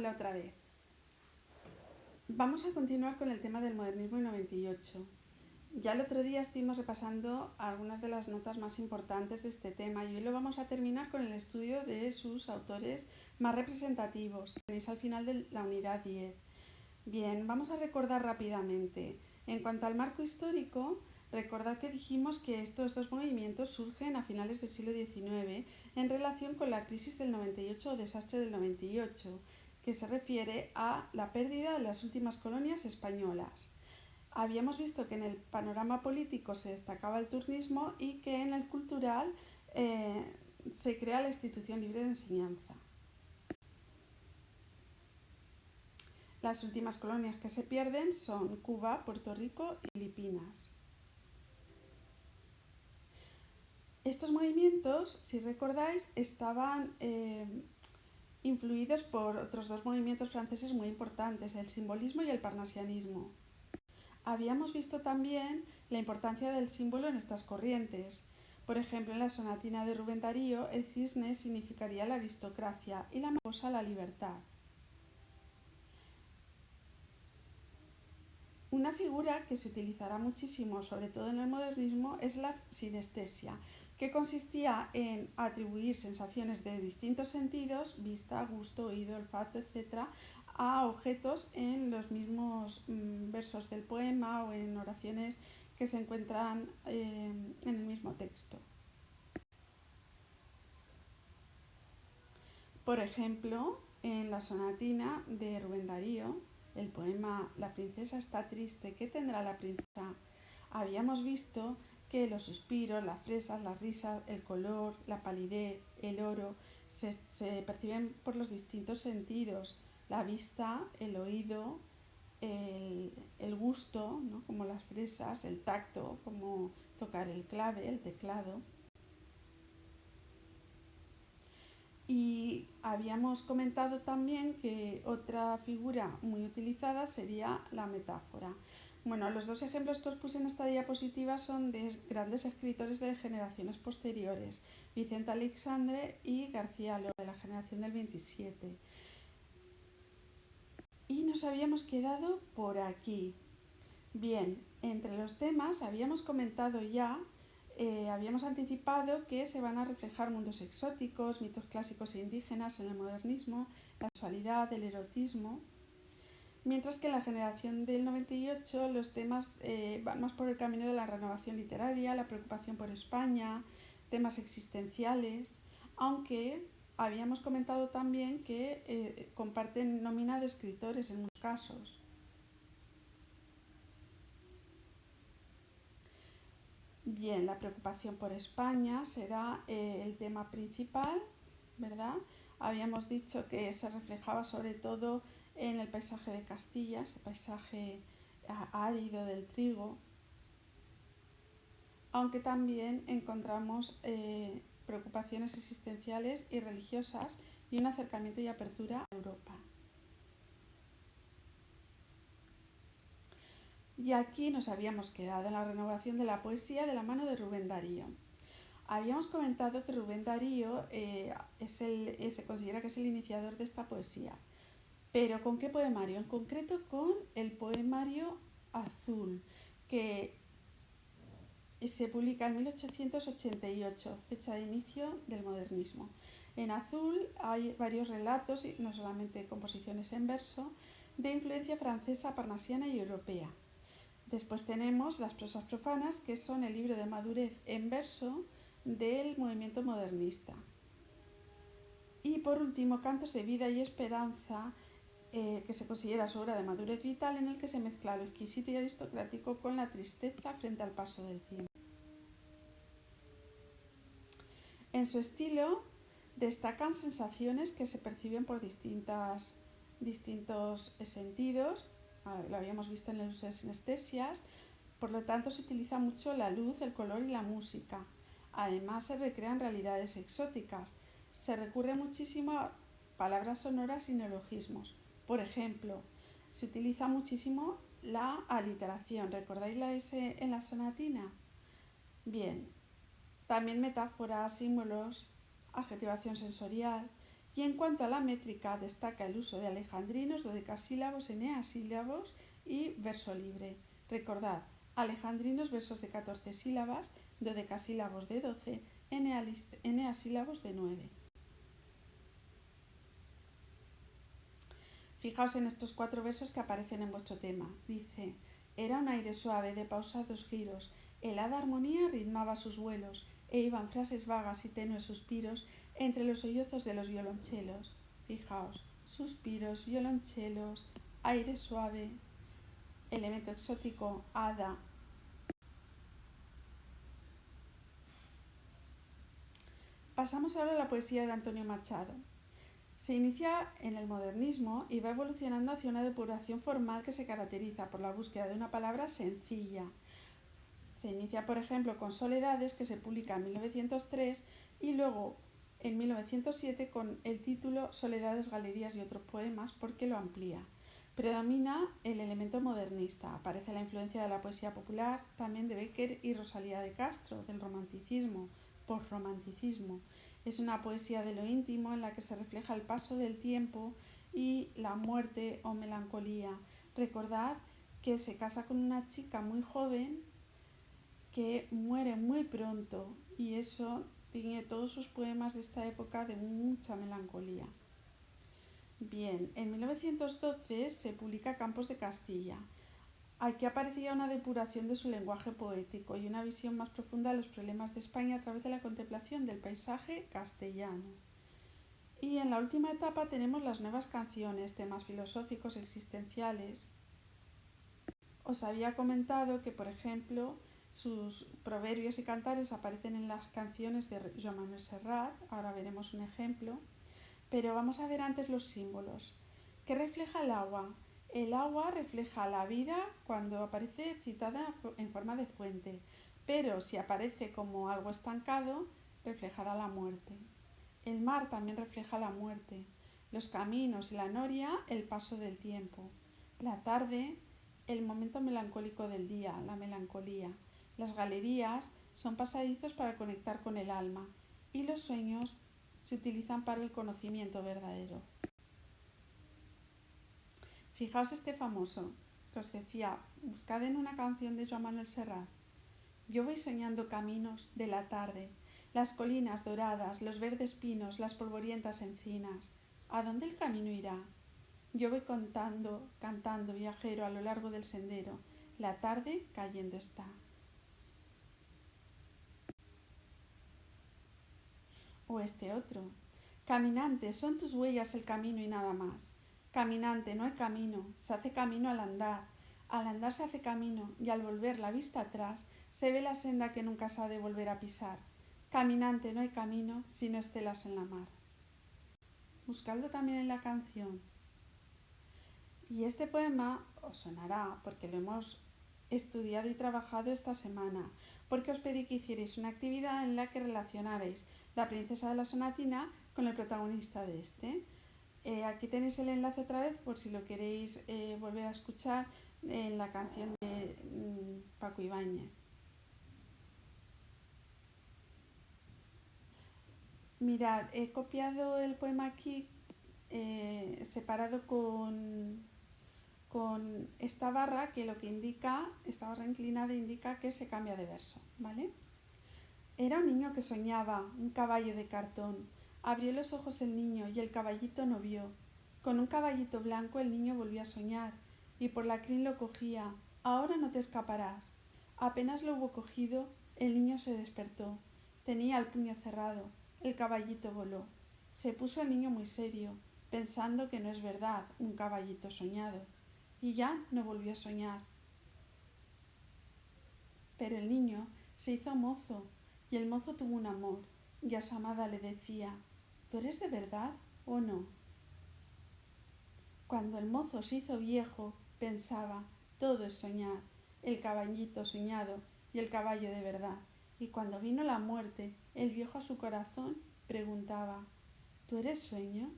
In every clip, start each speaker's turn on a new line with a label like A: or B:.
A: Hola otra vez. Vamos a continuar con el tema del modernismo en 98. Ya el otro día estuvimos repasando algunas de las notas más importantes de este tema y hoy lo vamos a terminar con el estudio de sus autores más representativos, que tenéis al final de la unidad 10. Bien, vamos a recordar rápidamente. En cuanto al marco histórico, recordad que dijimos que estos dos movimientos surgen a finales del siglo XIX en relación con la crisis del 98 o desastre del 98, que se refiere a la pérdida de las últimas colonias españolas. Habíamos visto que en el panorama político se destacaba el turnismo y que en el cultural eh, se crea la institución libre de enseñanza. Las últimas colonias que se pierden son Cuba, Puerto Rico y Filipinas. Estos movimientos, si recordáis, estaban influidos por otros dos movimientos franceses muy importantes, el simbolismo y el parnasianismo. Habíamos visto también la importancia del símbolo en estas corrientes. Por ejemplo, en la sonatina de Rubén Darío, el cisne significaría la aristocracia y la mariposa la libertad. Una figura que se utilizará muchísimo, sobre todo en el modernismo, es la sinestesia, que consistía en atribuir sensaciones de distintos sentidos, vista, gusto, oído, olfato, etc., a objetos en los mismos versos del poema o en oraciones que se encuentran en el mismo texto. Por ejemplo, en la sonatina de Rubén Darío, el poema La princesa está triste, ¿qué tendrá la princesa? Habíamos visto que los suspiros, las fresas, las risas, el color, la palidez, el oro, se perciben por los distintos sentidos. La vista, el oído, el gusto, ¿no? Como las fresas, el tacto, como tocar el clave, el teclado. Y habíamos comentado también que otra figura muy utilizada sería la metáfora. Bueno, los dos ejemplos que os puse en esta diapositiva son de grandes escritores de generaciones posteriores, Vicente Aleixandre y García Lorca, de la generación del 27. Y nos habíamos quedado por aquí. Bien, entre los temas habíamos comentado ya, habíamos anticipado que se van a reflejar mundos exóticos, mitos clásicos e indígenas en el modernismo, la sexualidad, el erotismo, mientras que en la generación del 98 los temas van más por el camino de la renovación literaria, la preocupación por España, temas existenciales, aunque habíamos comentado también que comparten nómina de escritores en muchos casos. Bien, la preocupación por España será el tema principal, ¿verdad? Habíamos dicho que se reflejaba sobre todo en el paisaje de Castilla, ese paisaje árido del trigo, aunque también encontramos preocupaciones existenciales y religiosas y un acercamiento y apertura a Europa. Y aquí nos habíamos quedado en la renovación de la poesía de la mano de Rubén Darío. Habíamos comentado que Rubén Darío se considera que es el iniciador de esta poesía. ¿Pero con qué poemario? En concreto con el poemario Azul, que se publica en 1888, fecha de inicio del modernismo. En Azul hay varios relatos, y no solamente composiciones en verso, de influencia francesa, parnasiana y europea. Después tenemos las prosas profanas, que son el libro de madurez en verso del movimiento modernista. Y por último, Cantos de vida y esperanza, que se considera su obra de madurez vital, en el que se mezcla lo exquisito y aristocrático con la tristeza frente al paso del tiempo. En su estilo destacan sensaciones que se perciben por distintos sentidos, lo habíamos visto en el uso de sinestesias, por lo tanto se utiliza mucho la luz, el color y la música. Además se recrean realidades exóticas, se recurre muchísimo a palabras sonoras y neologismos. Por ejemplo, se utiliza muchísimo la aliteración. ¿Recordáis la S en la sonatina? Bien, también metáforas, símbolos, adjetivación sensorial Y en cuanto a la métrica, destaca el uso de alejandrinos, dodecasílabos, eneasílabos y verso libre. Recordad, alejandrinos versos de 14 sílabas, dodecasílabos de 12, eneasílabos de 9. Fijaos en estos 4 versos que aparecen en vuestro tema. Dice: era un aire suave de pausados giros, helada armonía ritmaba sus vuelos, e iban frases vagas y tenues suspiros entre los sollozos de los violonchelos. Fijaos, suspiros, violonchelos, aire suave, elemento exótico, hada. Pasamos ahora a la poesía de Antonio Machado. Se inicia en el modernismo y va evolucionando hacia una depuración formal que se caracteriza por la búsqueda de una palabra sencilla. Se inicia, por ejemplo, con Soledades, que se publica en 1903, y luego en 1907 con el título Soledades, Galerías y otros poemas, porque lo amplía. Predomina el elemento modernista, aparece la influencia de la poesía popular, también de Bécquer y Rosalía de Castro, del romanticismo, postromanticismo. Es una poesía de lo íntimo en la que se refleja el paso del tiempo y la muerte o melancolía. Recordad que se casa con una chica muy joven que muere muy pronto, y eso tiene todos sus poemas de esta época de mucha melancolía. Bien, en 1912 se publica Campos de Castilla. Aquí aparecía una depuración de su lenguaje poético y una visión más profunda de los problemas de España a través de la contemplación del paisaje castellano. Y en la última etapa tenemos las nuevas canciones, temas filosóficos, existenciales. Os había comentado que, por ejemplo, sus proverbios y cantares aparecen en las canciones de Joan Manuel Serrat, ahora veremos un ejemplo, pero vamos a ver antes los símbolos. ¿Qué refleja el agua? El agua refleja la vida cuando aparece citada en forma de fuente, pero si aparece como algo estancado, reflejará la muerte. El mar también refleja la muerte, los caminos y la noria el paso del tiempo, la tarde el momento melancólico del día, la melancolía. Las galerías son pasadizos para conectar con el alma y los sueños se utilizan para el conocimiento verdadero. Fijaos este famoso que os decía, buscad en una canción de Joan Manuel Serrat. Yo voy soñando caminos de la tarde, las colinas doradas, los verdes pinos, las polvorientas encinas. ¿A dónde el camino irá? Yo voy cantando viajero a lo largo del sendero, la tarde cayendo está. O este otro. Caminante, son tus huellas el camino y nada más. Caminante, no hay camino, se hace camino al andar. Al andar se hace camino y al volver la vista atrás se ve la senda que nunca se ha de volver a pisar. Caminante, no hay camino, sino estelas en la mar. Buscadlo también en la canción. Y este poema os sonará porque lo hemos estudiado y trabajado esta semana, porque os pedí que hicierais una actividad en la que relacionarais la princesa de la sonatina con el protagonista de este. Aquí tenéis el enlace otra vez por si lo queréis volver a escuchar en la canción de Paco Ibáñez. Mirad, he copiado el poema aquí separado con esta barra que lo que indica, esta barra inclinada indica que se cambia de verso, ¿vale? Era un niño que soñaba, un caballo de cartón. Abrió los ojos el niño y el caballito no vio. Con un caballito blanco el niño volvió a soñar y por la crin lo cogía. Ahora no te escaparás. Apenas lo hubo cogido, el niño se despertó. Tenía el puño cerrado. El caballito voló. Se puso el niño muy serio, pensando que no es verdad un caballito soñado. Y ya no volvió a soñar. Pero el niño se hizo mozo y el mozo tuvo un amor y a su amada le decía: ¿tú eres de verdad o no? Cuando el mozo se hizo viejo, pensaba: todo es soñar, el caballito soñado y el caballo de verdad. Y cuando vino la muerte, el viejo a su corazón preguntaba: ¿tú eres sueño?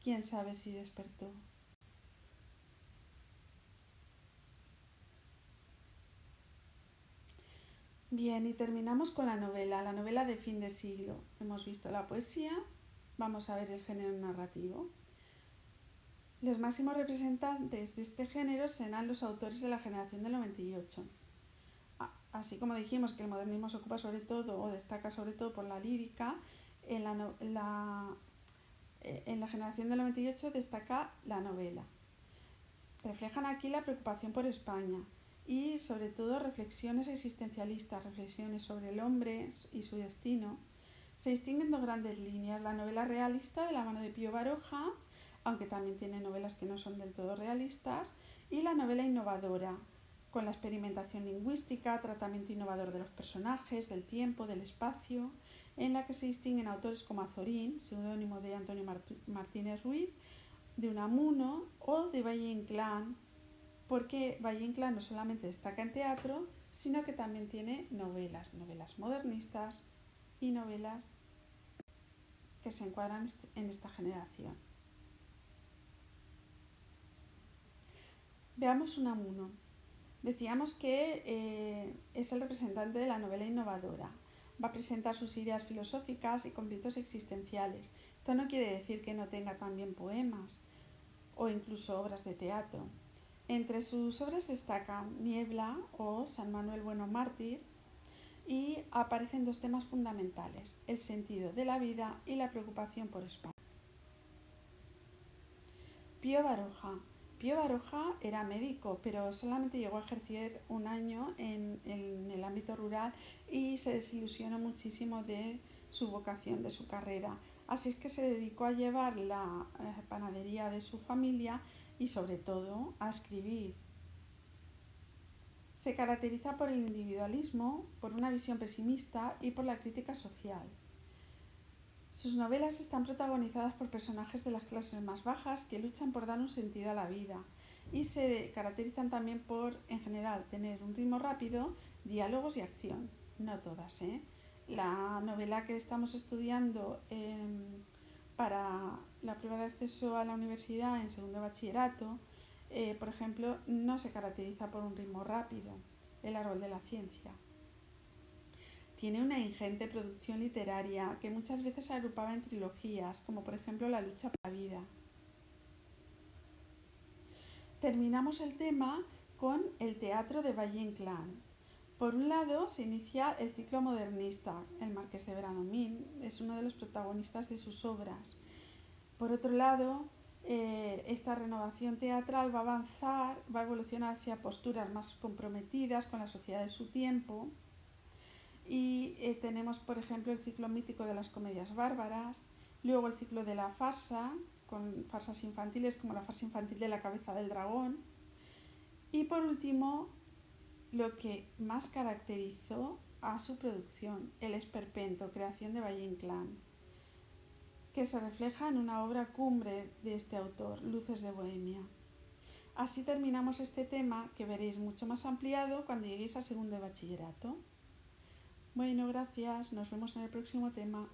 A: ¿Quién sabe si despertó? Bien, y terminamos con la novela de fin de siglo. Hemos visto la poesía vamos a ver el género narrativo. Los máximos representantes de este género serán los autores de la generación del 98. Así como dijimos que el modernismo se ocupa sobre todo o destaca sobre todo por la lírica, en la generación del 98 destaca la novela. Reflejan aquí la preocupación por España y sobre todo reflexiones existencialistas, reflexiones sobre el hombre y su destino. Se distinguen dos grandes líneas: la novela realista de la mano de Pío Baroja, aunque también tiene novelas que no son del todo realistas, y la novela innovadora, con la experimentación lingüística, tratamiento innovador de los personajes, del tiempo, del espacio, en la que se distinguen autores como Azorín, seudónimo de Antonio Martínez Ruiz, de Unamuno o de Valle-Inclán, porque Valle-Inclán no solamente destaca en teatro, sino que también tiene novelas modernistas y novelas que se encuadran en esta generación. Veamos Unamuno. Decíamos que es el representante de la novela innovadora. Va a presentar sus ideas filosóficas y conflictos existenciales. Esto no quiere decir que no tenga también poemas o incluso obras de teatro. Entre sus obras destacan Niebla o San Manuel Bueno Mártir, y aparecen dos temas fundamentales: el sentido de la vida y la preocupación por España. Pío Baroja. Pío Baroja era médico, pero solamente llegó a ejercer un año en el ámbito rural y se desilusionó muchísimo de su vocación, de su carrera. Así es que se dedicó a llevar la panadería de su familia y sobre todo a escribir. Se caracteriza por el individualismo, por una visión pesimista y por la crítica social. Sus novelas están protagonizadas por personajes de las clases más bajas que luchan por dar un sentido a la vida y se caracterizan también por, en general, tener un ritmo rápido, diálogos y acción. No todas, ¿eh? La novela que estamos estudiando para la prueba de acceso a la universidad en segundo de bachillerato, por ejemplo, no se caracteriza por un ritmo rápido, El árbol de la ciencia. Tiene una ingente producción literaria que muchas veces se agrupaba en trilogías, como por ejemplo La lucha por la vida. Terminamos el tema con el teatro de Valle-Inclán. Por un lado se inicia el ciclo modernista. El Marqués de Bradomín es uno de los protagonistas de sus obras. Por otro lado, esta renovación teatral va a avanzar, va a evolucionar hacia posturas más comprometidas con la sociedad de su tiempo. Y tenemos, por ejemplo, el ciclo mítico de las comedias bárbaras, luego el ciclo de la farsa, con farsas infantiles como la farsa infantil de La cabeza del dragón, y por último, lo que más caracterizó a su producción, El esperpento, creación de Valle-Inclán, que se refleja en una obra cumbre de este autor, Luces de Bohemia. Así terminamos este tema, que veréis mucho más ampliado cuando lleguéis a segundo de bachillerato. Bueno, gracias, nos vemos en el próximo tema.